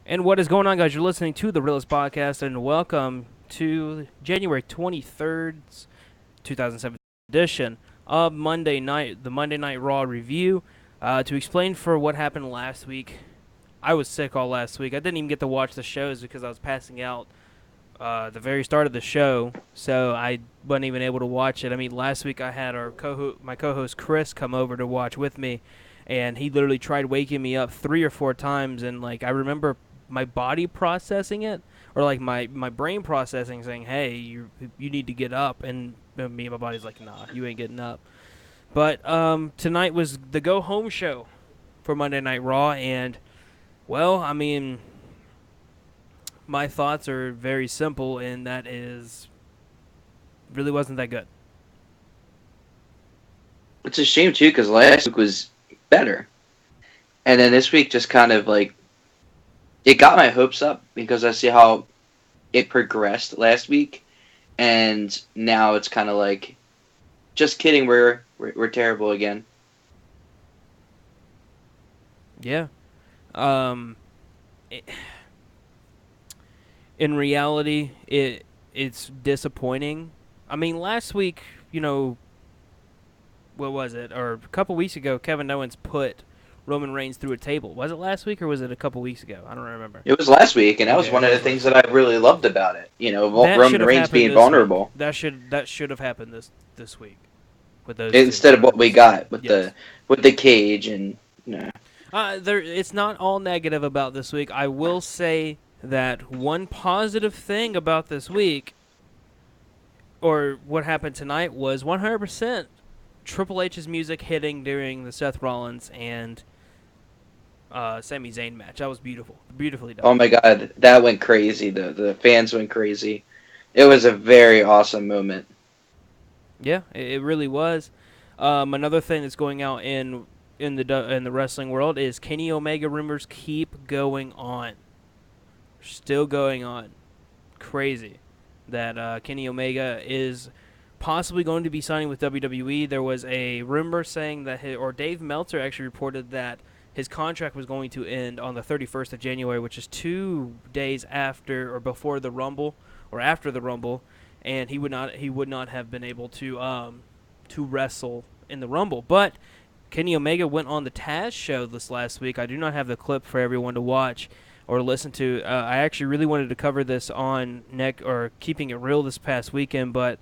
And what is going on, guys? You're listening to the Realest podcast, and welcome to January 23rd, 2007 edition of Monday Night, the Monday Night Raw review. To explain for what happened last week, I was sick all last week. I didn't even get to watch the shows because I was passing out at the very start of the show, so I wasn't even able to watch it. I mean, last week I had my co-host Chris come over to watch with me, and he literally tried waking me up 3 or 4 times, and I remember my body processing it, or my brain processing, saying, "Hey, you need to get up," and me and my body's like, "Nah, you ain't getting up." But tonight was the go home show for Monday Night Raw, and well, I mean, my thoughts are very simple, and that is, really wasn't that good. It's a shame too because last week was better, and then this week just kind of like it got my hopes up because I see how it progressed last week, and now it's kind of like, just kidding, we're terrible again. Yeah. Um, it, in reality, it's disappointing. I mean, last week, what was it? Or a couple weeks ago, Kevin Owens put Roman Reigns through a table. Was it last week or was it a couple weeks ago? I don't remember. It was last week, and that was Okay, it one of the was things last that week. I really loved about it. That should Roman have Reigns happened being this week. vulnerable That should have happened this week with those two. instead of what we 100%. got with Yes. the cage and you know. It's not all negative about this week. I will say that one positive thing about this week, or what happened tonight, was 100% Triple H's music hitting during the Seth Rollins and Sami Zayn match. That was beautiful, beautifully done. Oh my God, that went crazy. The fans went crazy. It was a very awesome moment. Yeah, it really was. Another thing that's going out in the wrestling world is Kenny Omega rumors keep going on, still going on. Crazy that Kenny Omega is possibly going to be signing with WWE. There was a rumor saying that or Dave Meltzer actually reported that his contract was going to end on the 31st of January, which is 2 days after or before the Rumble or after the Rumble, and he would not have been able to wrestle in the Rumble. But Kenny Omega went on the Taz show this last week. I do not have the clip for everyone to watch or listen to. I actually really wanted to cover this on Keeping It Real this past weekend, but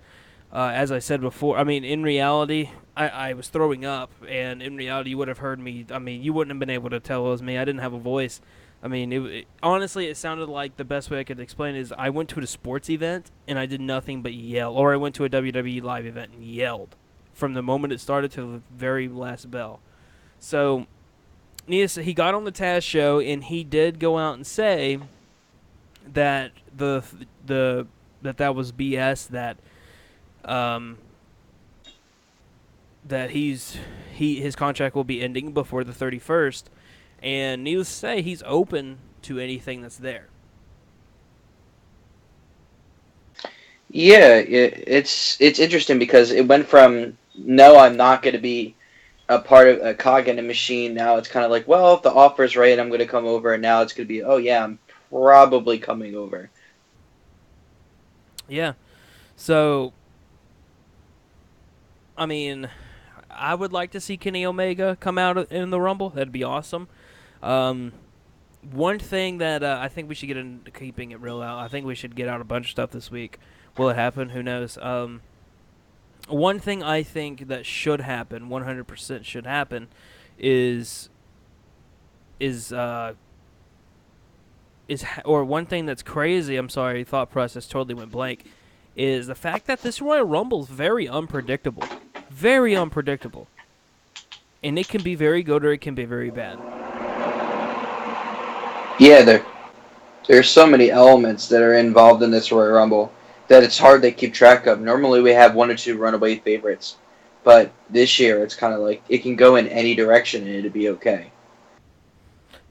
as I said before, I mean, in reality, I was throwing up, and in reality, you would have heard me. I mean, you wouldn't have been able to tell it was me. I didn't have a voice. I mean, honestly, it sounded like the best way I could explain it is I went to a sports event, and I did nothing but yell, or I went to a WWE live event and yelled from the moment it started to the very last bell. So, needless, he got on the Taz show, and he did go out and say that that was BS. Um, that his contract will be ending before the 31st, and needless to say, he's open to anything that's there. Yeah, it's interesting because it went from no, I'm not going to be a part of a cog in a machine. Now it's kind of like, well, if the offer's right, I'm going to come over. And now it's going to be, oh yeah, I'm probably coming over. Yeah. So, I mean, I would like to see Kenny Omega come out in the Rumble. That'd be awesome. Um, One thing that I think we should get into Keeping It Real out. I think we should get out a bunch of stuff this week. Will it happen? Who knows? One thing I think that should happen, 100% should happen, is is uh or one thing that's crazy. I'm sorry, thought process totally went blank. Is the fact that this Royal Rumble is very unpredictable, and it can be very good or it can be very bad. Yeah, there's so many elements that are involved in this Royal Rumble that it's hard to keep track of. Normally we have one or two runaway favorites, but this year it's kind of like it can go in any direction and it'd be okay.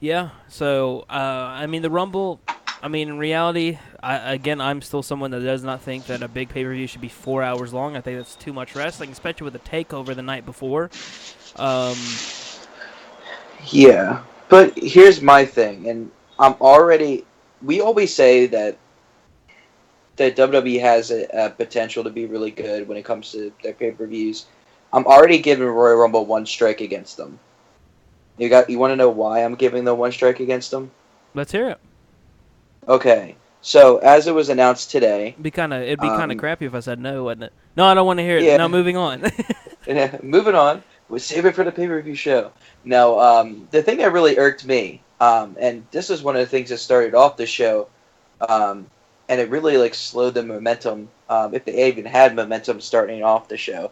Yeah. So I mean, the Rumble. I mean, in reality, I'm still someone that does not think that a big pay-per-view should be 4 hours long. I think that's too much wrestling, especially with a takeover the night before. Um, Yeah, but here's my thing, and I'm already. We always say that WWE has a potential to be really good when it comes to their pay per views. I'm already giving Royal Rumble one strike against them. You want to know why I'm giving them one strike against them? Let's hear it. Okay, so as it was announced today, It'd be kind of um, crappy if I said no, wouldn't it? No, I don't want to hear it. Now yeah, moving on. moving on. We'll save it for the pay per view show. No, the thing that really irked me, and this is one of the things that started off the show, um, and it really like slowed the momentum, if they even had momentum starting off the show,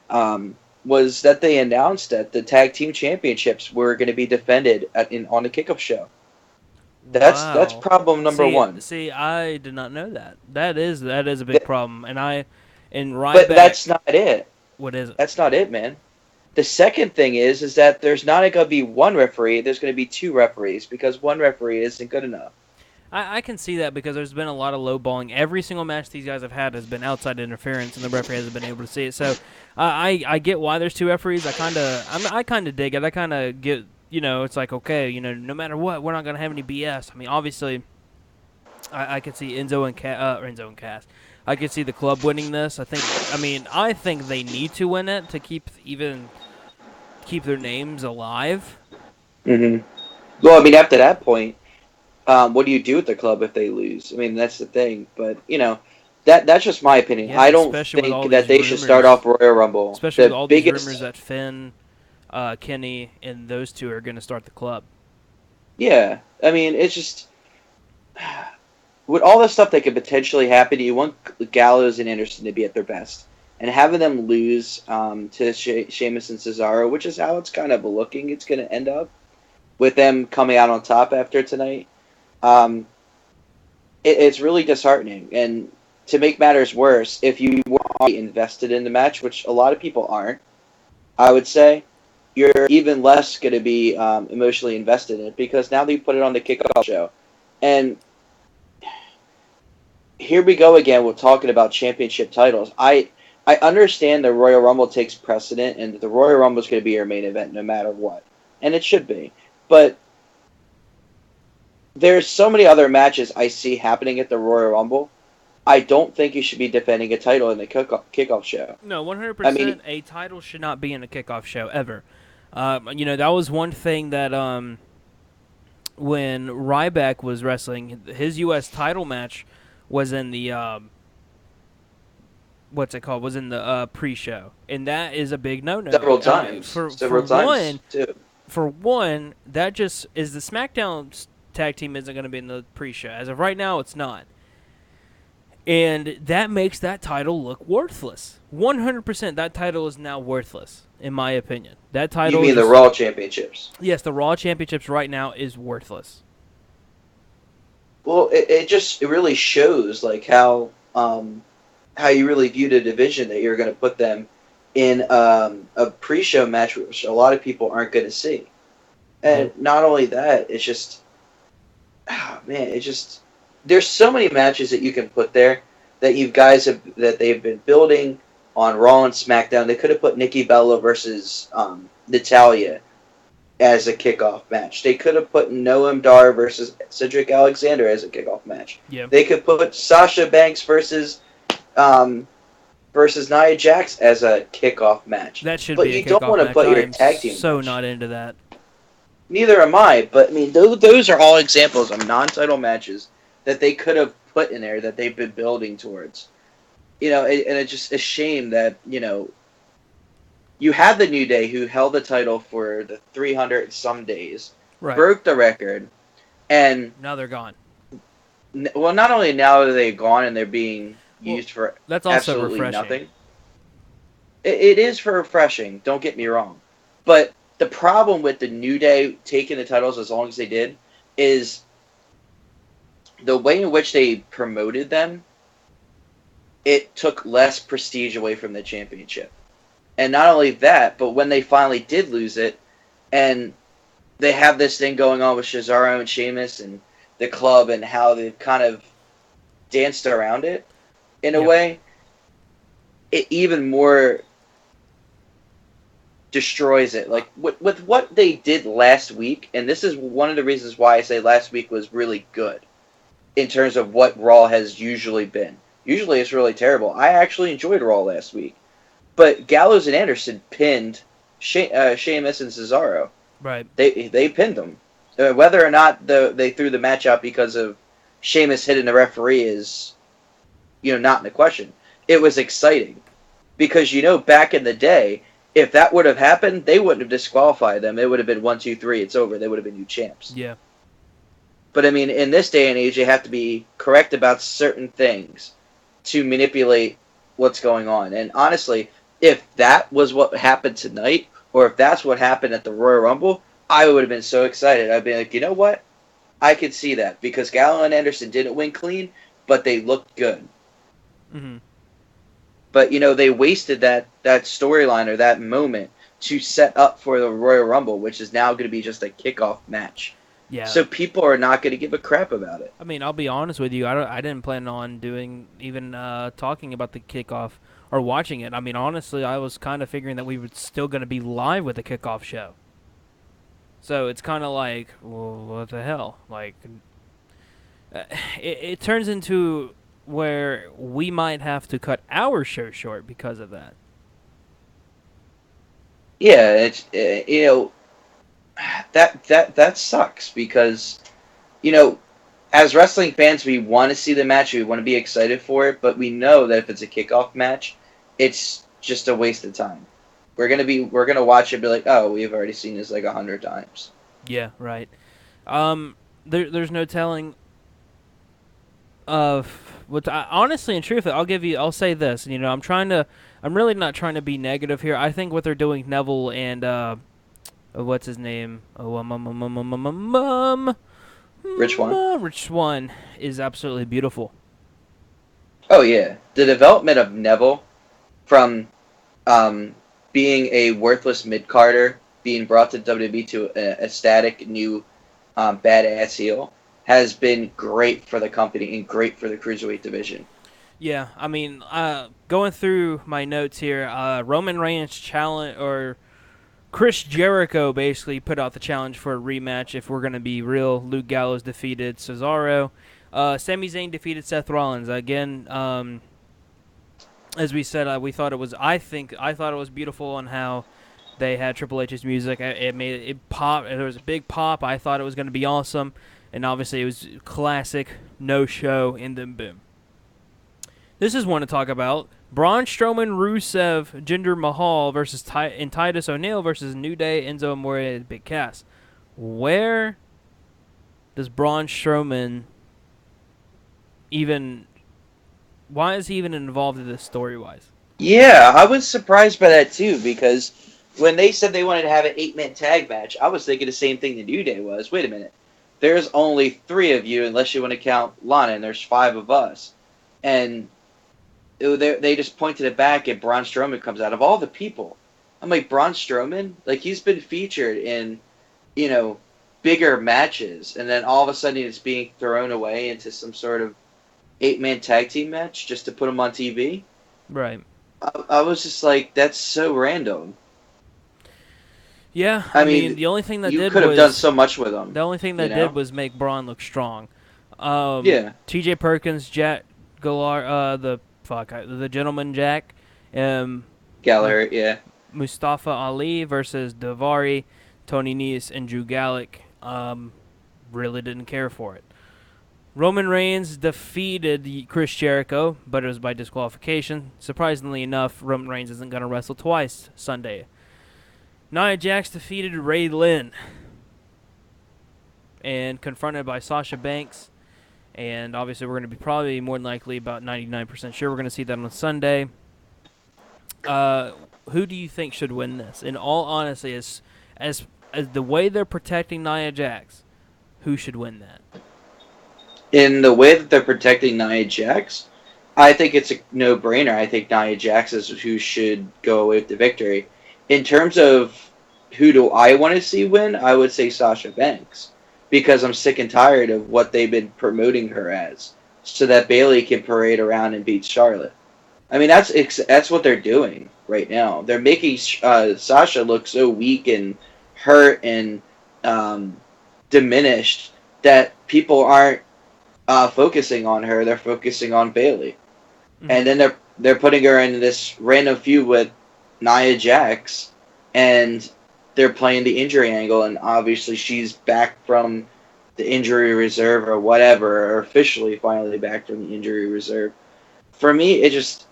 um, was that they announced that the tag team championships were going to be defended on the kickoff show. That's Wow. problem number one. See, I did not know that. That is a big Th- problem. And But Ryback, that's not it. what is it? That's not it, man. The second thing is that there's not going to be one referee. There's going to be two referees because one referee isn't good enough. I can see that because there's been a lot of low balling. Every single match these guys have had has been outside interference, and the referee hasn't been able to see it. So I get why there's two referees. I kind of dig it. I kind of get, it's like, okay, no matter what, we're not gonna have any BS. I mean, obviously, I could see Enzo and Cass. I could see the club winning this. I think they need to win it to keep their names alive. Hmm. Well, I mean, after that point, what do you do with the club if they lose? I mean, that's the thing. But that's just my opinion. Yeah, I don't especially with think all that these they should start off rumors. Royal Rumble. Especially with The all these rumors biggest, that Finn, Kenny, and those two are going to start the club. yeah. I mean, it's just with all the stuff that could potentially happen. You want Gallows and Anderson to be at their best, and having them lose to Sheamus and Cesaro, which is how it's kind of looking. It's going to end up with them coming out on top after tonight. Um, it's really disheartening. And to make matters worse, if you were invested in the match, which a lot of people aren't, I would say, you're even less going to be emotionally invested in it because now they put it on the kickoff show. And here we go again. We're talking about championship titles. I understand the Royal Rumble takes precedent, and the Royal Rumble is going to be your main event no matter what, and it should be. But there's so many other matches I see happening at the Royal Rumble. I don't think you should be defending a title in the kickoff show. No, I mean, 100%. A title should not be in a kickoff show ever. That was one thing that when Ryback was wrestling, his U.S. title match was in the what's it called? Was in the pre-show, and that is a big no-no. several times, several times too. For one, that just is the SmackDown tag team isn't going to be in the pre-show. As of right now, it's not. And that makes that title look worthless. 100%, that title is now worthless, in my opinion. That You title mean the just. Raw Championships? Yes, the Raw Championships right now is worthless. Well, it really shows like how you really view the division that you're going to put them in a pre-show match, which a lot of people aren't going to see. Yeah. And not only that, it's just, man, it's just there's so many matches that you can put there that you guys have that they've been building on Raw and SmackDown. They could have put Nikki Bella versus Natalia as a kickoff match. They could have put Noam Dar versus Cedric Alexander as a kickoff match. Yeah. They could put Sasha Banks um, versus Nia Jax as a kickoff match. That should But be a you don't kickoff want to match. put I your am tag team so match. not into that. Neither am I. But I mean, those are all examples of non-title matches that they could have put in there that they've been building towards. And it's just a shame that you had the New Day who held the title for the 300 some days, Right. broke the record, and Now they're gone. well, not only now are they gone and they're being Well, used for that's also absolutely refreshing. nothing. It is for refreshing. Don't get me wrong, but the problem with the New Day taking the titles as long as they did is the way in which they promoted them. It took less prestige away from the championship. And not only that, but when they finally did lose it, and they have this thing going on with Cesaro and Sheamus and the club and how they've kind of danced around it in a Yep. way, it even more destroys it. Uh, Like with what they did last week, and this is one of the reasons why I say last week was really good in terms of what Raw has usually been. Usually it's really terrible. I actually enjoyed Raw last week, but Gallows and Anderson pinned Sheamus and Cesaro. right. They pinned them. Whether or not they threw the match out because of Sheamus hitting the referee is not in the question. It was exciting because back in the day, if that would have happened, they wouldn't have disqualified them. It would have been 1, 2, 3. It's over. They would have been new champs. Yeah. But I mean, in this day and age, you have to be correct about certain things to manipulate what's going on. And honestly, if that was what happened tonight, or if that's what happened at the Royal Rumble, I would have been so excited. I'd be like, you know what? I could see that because Gallo and Anderson didn't win clean, but they looked good. Hmm. But they wasted that storyline or that moment to set up for the Royal Rumble, which is now going to be just a kickoff match. Yeah. So people are not going to give a crap about it. I mean, I'll be honest with you. I didn't plan on doing even talking about the kickoff or watching it. I mean, honestly, I was kind of figuring that we were still going to be live with the kickoff show. So it's kind of like, well, what the hell? Like, uh, it turns into where we might have to cut our show short because of that. Yeah, it's that sucks because you know as wrestling fans we want to see the match, we want to be excited for it, but we know that if it's a kickoff match, it's just a waste of time. We're gonna watch it and be like, oh, we've already seen this like 100 times. Yeah, right. Um, there's no telling of what. Honestly and truthfully, I'll say this. I'm really not trying to be negative here. I think what they're doing, Neville and what's his name? Oh, Rich one. Rich One is absolutely beautiful. Oh yeah, the development of Neville from um, being a worthless mid carder, being brought to WWE to a static new badass heel, has been great for the company and great for the cruiserweight division. Yeah, I mean, going through my notes here, Roman Reigns challenge or Chris Jericho basically put out the challenge for a rematch. If we're gonna be real, Luke Gallows defeated Cesaro. Sami Zayn defeated Seth Rollins again. As we said, we thought it was. I thought it was beautiful on how they had Triple H's music. It made it pop. There was a big pop. I thought it was going to be awesome, and obviously it was classic. No show, and then boom. This is one to talk about. Braun Strowman, Rusev, Jinder Mahal versus and Titus O'Neil versus New Day, Enzo Amore, and Big Cass. Where does Braun Strowman even? Why is he even involved in this story wise? Yeah, I was surprised by that too because when they said they wanted to have an 8-man tag match, I was thinking the same thing the New Day was. Wait a minute, there's only 3 of you unless you want to count Lana, and there's 5 of us, and they just pointed it back and Braun Strowman comes out of all the people. I'm like, Braun Strowman, like he's been featured in you know bigger matches, and then all of a sudden it's being thrown away into some sort of 8-man tag team match just to put him on TV. Right. I was just like, that's so random. Yeah, I I mean, mean, the only thing that you did could have done was so much with him, the only thing you that did know? was make Braun look strong. Yeah, T.J. Perkins, Jack Galar, the gentleman Jack, um, Gallagher, yeah. Mustafa Ali versus Davari, Tony Nese, and Drew Gulak. Really didn't care for it. Roman Reigns defeated Chris Jericho, but it was by disqualification. Surprisingly enough, Roman Reigns isn't going to wrestle twice Sunday. Nia Jax defeated Ray Lynn and confronted by Sasha Banks. And obviously, we're going to be probably more than likely about 99% sure we're going to see that on Sunday. Who do you think should win this? In all honesty, as the way they're protecting Nia Jax, who should win that? In the way that they're protecting Nia Jax, I think it's a no-brainer. I think Nia Jax is who should go away with the victory. In terms of who do I want to see win, I would say Sasha Banks. Because I'm sick and tired of what they've been promoting her as. So that Bayley can parade around and beat Charlotte. I mean, that's what they're doing right now. They're making Sasha look so weak and hurt and um, diminished that people aren't focusing on her. They're focusing on Bailey, Hmm. and then they're putting her in this random feud with Nia Jax, and they're playing the injury angle, and obviously she's back from the injury reserve or whatever, or officially finally back from the injury reserve. For me, it just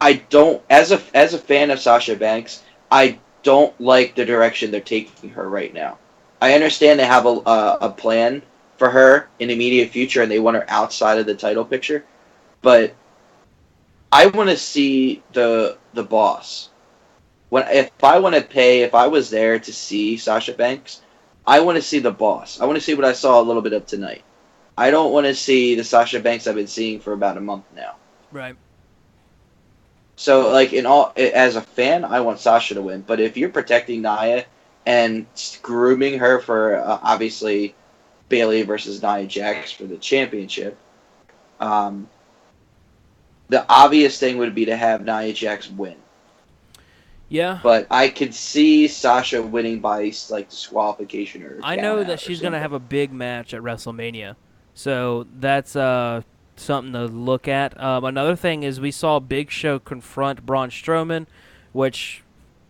I don't as a fan of Sasha Banks, I don't like the direction they're taking her right now. I understand they have a plan for her in the immediate future and they want her outside of the title picture, but I want to see the boss. When if I want to pay, if I was there to see Sasha Banks, I want to see the boss. I want to see what I saw a little bit of tonight. I don't want to see the Sasha Banks I've been seeing for about a month now. Right. So, like in all, as a fan, I want Sasha to win. But if you're protecting Nia and grooming her for obviously Bailey versus Nia Jax for the championship, um, the obvious thing would be to have Nia Jax win. Yeah. But I could see Sasha winning by like disqualification or I count know that out or she's gonna something. have a big match at WrestleMania, so that's something to look at. Another thing is we saw Big Show confront Braun Strowman, which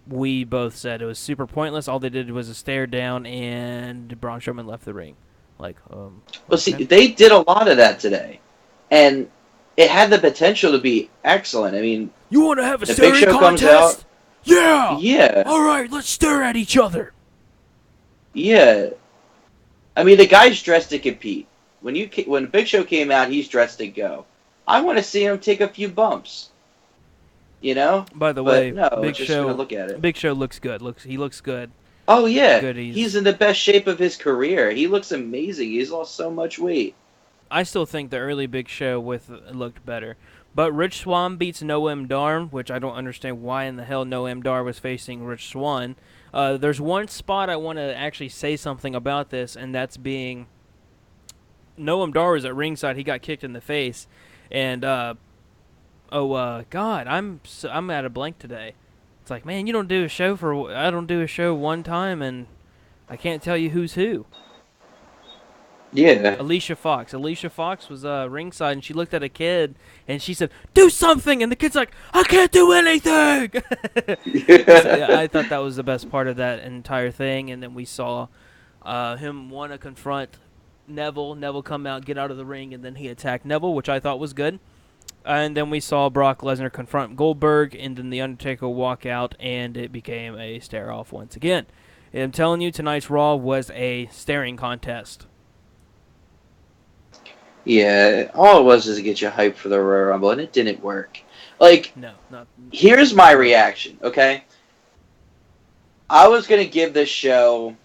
we both said it was super pointless. All they did was a stare down, and Braun Strowman left the ring. Like, Well, see, okay. they did a lot of that today, and it had the potential to be excellent. I mean, You want to have a the Big staring Show comes out, contest? Yeah. yeah, All right, let's stare at each other. yeah. I mean, the guy's dressed to compete. When Big Show came out, he's dressed to go. I want to see him take a few bumps, you know. By the But way, no, we're just gonna look at it. Big Show looks good. He looks good. Oh yeah, Good. he's in the best shape of his career. He looks amazing. He's lost so much weight. I still think the early Big Show with looked better. But Rich Swann beats Noam Dar, which I don't understand why in the hell Noam Dar was facing Rich Swann. There's one spot I want to actually say something about this, and that's being Noam Dar was at ringside. He got kicked in the face, and God, I'm at a blank today. It's like, man, you don't do a show for I don't do a show one time, and I can't tell you who's who. Yeah. Alicia Fox. Alicia Fox was ringside, and she looked at a kid, and she said, "Do something!" And the kid's like, "I can't do anything." So, yeah, I thought that was the best part of that entire thing. And then we saw him want to confront Neville. Neville come out, get out of the ring, and then he attacked Neville, which I thought was good. And then we saw Brock Lesnar confront Goldberg, and then the Undertaker walk out, and it became a stare off once again. And I'm telling you, tonight's Raw was a staring contest. Yeah, all it was is to get you hyped for the Royal Rumble, and it didn't work. Like, No, not here's my not at all. reaction, okay? I was going to give this show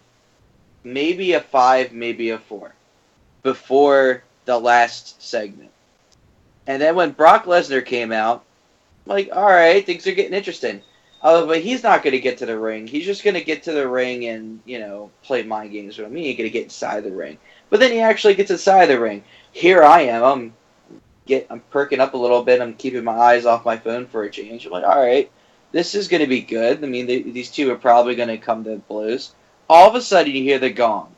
maybe a 5, maybe a 4 before the last segment. And then when Brock Lesnar came out, I'm like, all right, things are getting interesting. Oh, but he's not going to get to the ring. He's just going to get to the ring and, play mind games with me. He ain't going to get inside the ring. But then he actually gets inside the ring. Here I am. I'm perking up a little bit. I'm keeping my eyes off my phone for a change. I'm like, all right, this is going to be good. I mean, these two are probably going to come to blows. All of a sudden, you hear the gong,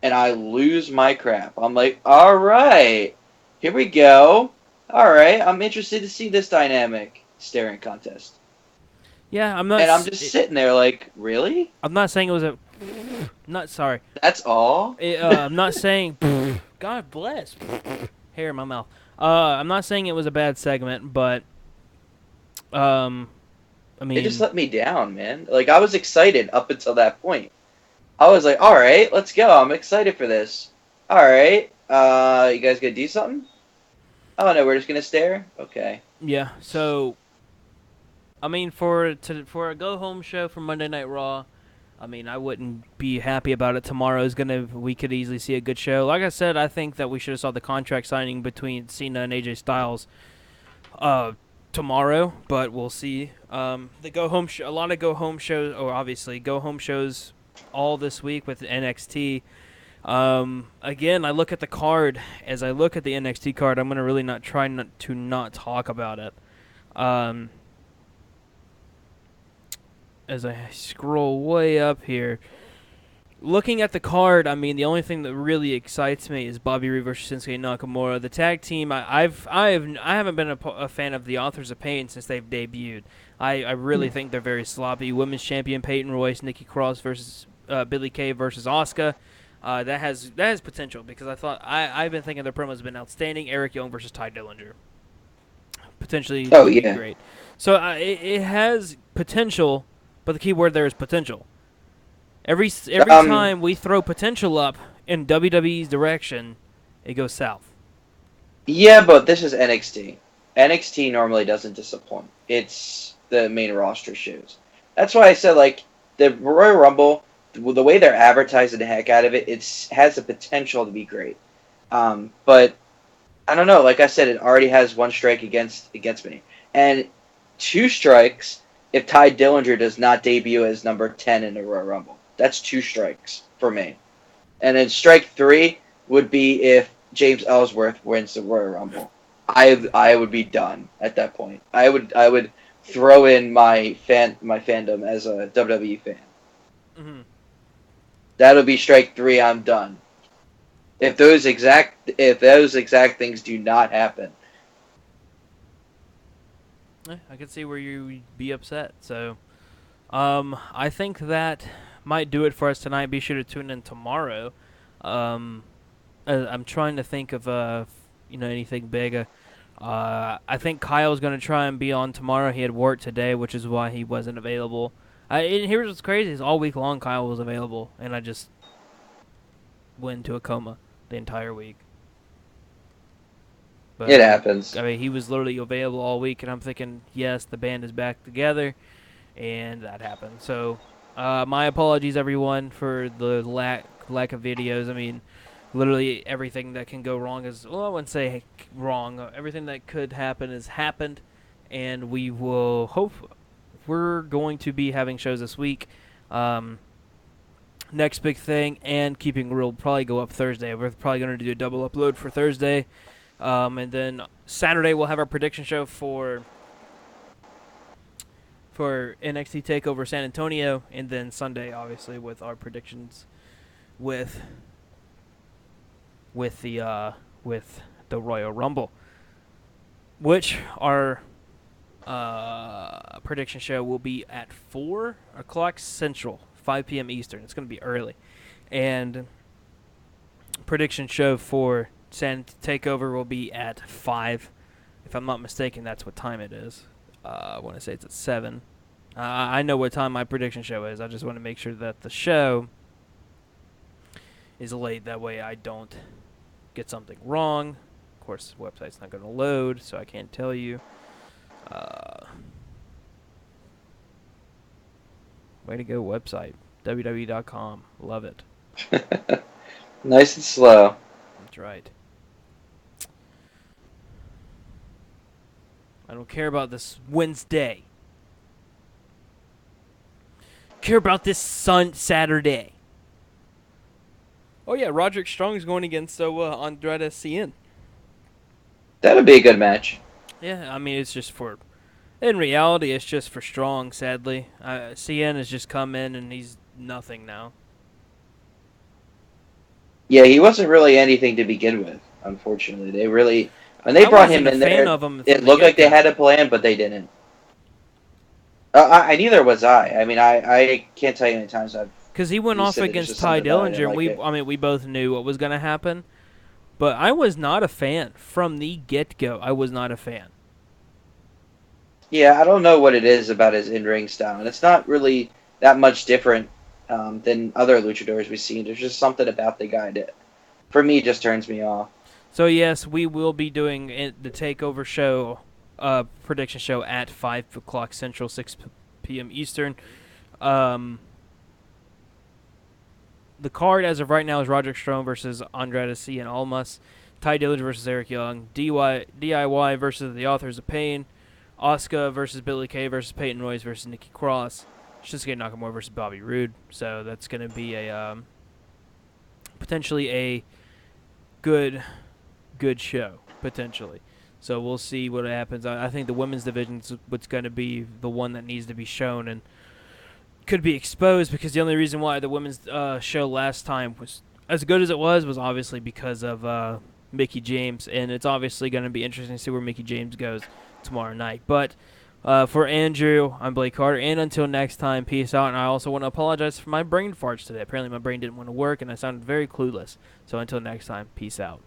and I lose my crap. I'm like, all right, here we go. All right, I'm interested to see this dynamic staring contest. Yeah, I'm not. And I'm just sitting there like, really? I'm not saying it was a. Not sorry. That's all? I'm not saying. God bless. Hair in my mouth. I'm not saying it was a bad segment, but um, I It just mean, let me down, man. Like, I was excited up until that point. I was like, all right, let's go. I'm excited for this. All right, you guys gonna do something? Oh no, we're just gonna stare. Okay. yeah. So I mean, for a go home show for Monday Night Raw, I mean, I wouldn't be happy about it. Tomorrow's gonna. We could easily see a good show. Like I said, I think that we should have saw the contract signing between Cena and AJ Styles uh, tomorrow, but we'll see. The go home a lot of go home shows, or obviously go home shows, all this week with NXT. Again, I look at the card. As I look at the NXT card, I'm gonna really not try not to not talk about it. Um, as I scroll way up here, looking at the card, I mean, the only thing that really excites me is Bobby Roode versus Shinsuke Nakamura. The tag team, I haven't been a fan of the Authors of Pain since they've debuted. I really think they're very sloppy. Women's champion Peyton Royce, Nikki Cross versus Billie Kay versus Asuka. That has potential because I've been thinking their promos have been outstanding. Eric Young versus Ty Dillinger potentially Oh would be yeah. great. So it has potential, but the key word there is potential. Every Um, time we throw potential up in WWE's direction, it goes south. yeah, but this is NXT. NXT normally doesn't disappoint. It's the main roster shows. That's why I said like the Royal Rumble, the way they're advertising the heck out of it, it's has the potential to be great. But I don't know. Like I said, it already has one strike against me, and two strikes if Ty Dillinger does not debut as number 10 in the Royal Rumble. That's two strikes for me. And then strike three would be if James Ellsworth wins the Royal Rumble. I would be done at that point. I would throw in my fandom as a WWE fan. Mm-hmm. That'll be strike three. I'm done. If those exact things do not happen, I can see where you'd be upset. So, I think that might do it for us tonight. Be sure to tune in tomorrow. Um, I'm trying to think of anything big. I think Kyle's going to try and be on tomorrow. He had work today, which is why he wasn't available. And here's what's crazy: is all week long Kyle was available, and I just went into a coma the entire week. But it happens. I mean, he was literally available all week, and I'm thinking, yes, the band is back together, and that happened. So, my apologies, everyone, for the lack of videos. I mean, literally everything that can go wrong is, well, I wouldn't say wrong. Everything that could happen has happened, and we will hope we're going to be having shows this week. Next big thing, and keeping real, probably go up Thursday. We're probably going to do a double upload for Thursday. And then Saturday we'll have our prediction show for NXT Takeover San Antonio, and then Sunday obviously with our predictions with with the uh, with the Royal Rumble, which our prediction show will be at 4 o'clock Central, 5 p.m. Eastern. It's going to be early, and prediction show for San Takeover will be at 5. If I'm not mistaken, that's what time it is. I want to say it's at 7. I know what time my prediction show is. I just want to make sure that the show is late. That way I don't get something wrong. Of course, the website's not going to load, so I can't tell you. Way to go, website. www.com. Love it. Nice and slow. That's right. I don't care about this Wednesday. Care about this Saturday. Oh yeah, Roderick Strong's going against Andrade Cien. That'll be a good match. Yeah, I mean it's just for. In reality, it's just for Strong. Sadly, Cien has just come in and he's nothing now. Yeah, he wasn't really anything to begin with. Unfortunately, they really when they I brought wasn't him a in fan there, of him it from the looked get like they go. had a plan, but they didn't. I neither was I. I mean, I can't tell you how many times I've Because he went you off said there's against just Ty something about it I didn't Dillinger, and like it. we both knew what was going to happen. But I was not a fan from the get go. I was not a fan. Yeah, I don't know what it is about his in-ring style, and it's not really that much different than other luchadors we've seen. There's just something about the guy that, for me, just turns me off. So yes, we will be doing the Takeover show, prediction show at 5 o'clock Central, 6 p.m. Eastern. Um, the card as of right now is Roderick Strong versus Andrade Cien Almas, Ty Dillinger versus Eric Young, DIY versus the Authors of Pain, Asuka versus Billie Kay versus Peyton Royce versus Nikki Cross, Shinsuke Nakamura versus Bobby Roode. So that's going to be a potentially a good show potentially. So we'll see what happens. I think the women's division is what's going to be the one that needs to be shown and could be exposed, because the only reason why the women's show last time was as good as it was obviously because of Mickey James, and it's obviously going to be interesting to see where Mickey James goes tomorrow night. But for Andrew, I'm Blake Carter, and until next time, peace out. And I also want to apologize for my brain farts today. Apparently, my brain didn't want to work, and I sounded very clueless. So until next time, peace out.